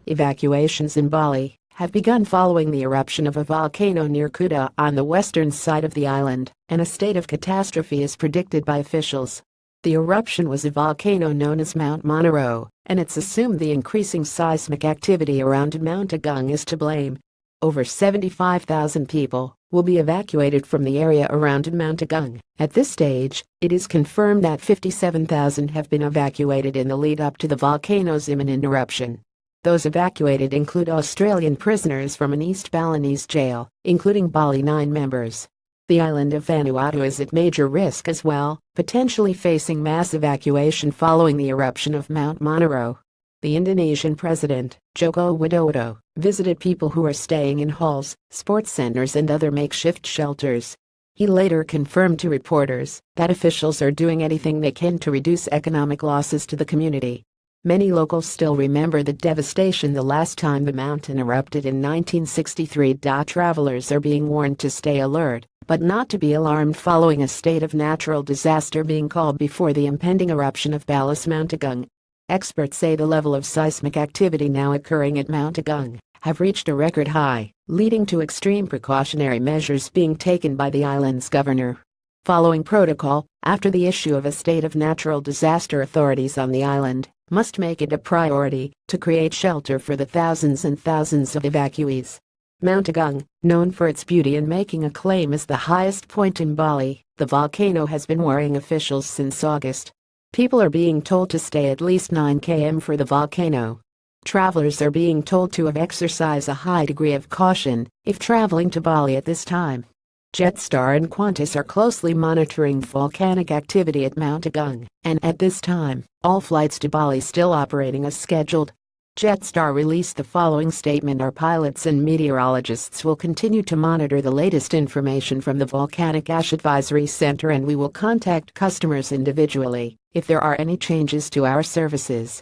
Evacuations in Bali have begun following the eruption of a volcano near Kuta on the western side of the island, and a state of catastrophe is predicted by officials. The eruption was a volcano known as Mount Monaro, and it's assumed the increasing seismic activity around Mount Agung is to blame. Over 75,000 people will be evacuated from the area around Mount Agung. At this stage, it is confirmed that 57,000 have been evacuated in the lead-up to the volcano's imminent eruption. Those evacuated include Australian prisoners from an East Balinese jail, including Bali 9 members. The island of Vanuatu is at major risk as well, potentially facing mass evacuation following the eruption of Mount Monaro. The Indonesian president, Joko Widodo, visited people who are staying in halls, sports centers and other makeshift shelters. He later confirmed to reporters that officials are doing anything they can to reduce economic losses to the community. Many locals still remember the devastation the last time the mountain erupted in 1963. Travelers are being warned to stay alert, but not to be alarmed following a state of natural disaster being called before the impending eruption of Bali's Mount Agung. Experts say the level of seismic activity now occurring at Mount Agung have reached a record high, leading to extreme precautionary measures being taken by the island's governor. Following protocol, after the issue of a state of natural disaster, authorities on the island must make it a priority to create shelter for the thousands and thousands of evacuees. Mount Agung, known for its beauty and making a claim as the highest point in Bali, the volcano has been worrying officials since August. People are being told to stay at least 9 km for the volcano. Travelers are being told to exercise a high degree of caution if traveling to Bali at this time. Jetstar and Qantas are closely monitoring volcanic activity at Mount Agung, and at this time, all flights to Bali still operating as scheduled. Jetstar released the following statement: our pilots and meteorologists will continue to monitor the latest information from the Volcanic Ash Advisory Center, and we will contact customers individually if there are any changes to our services.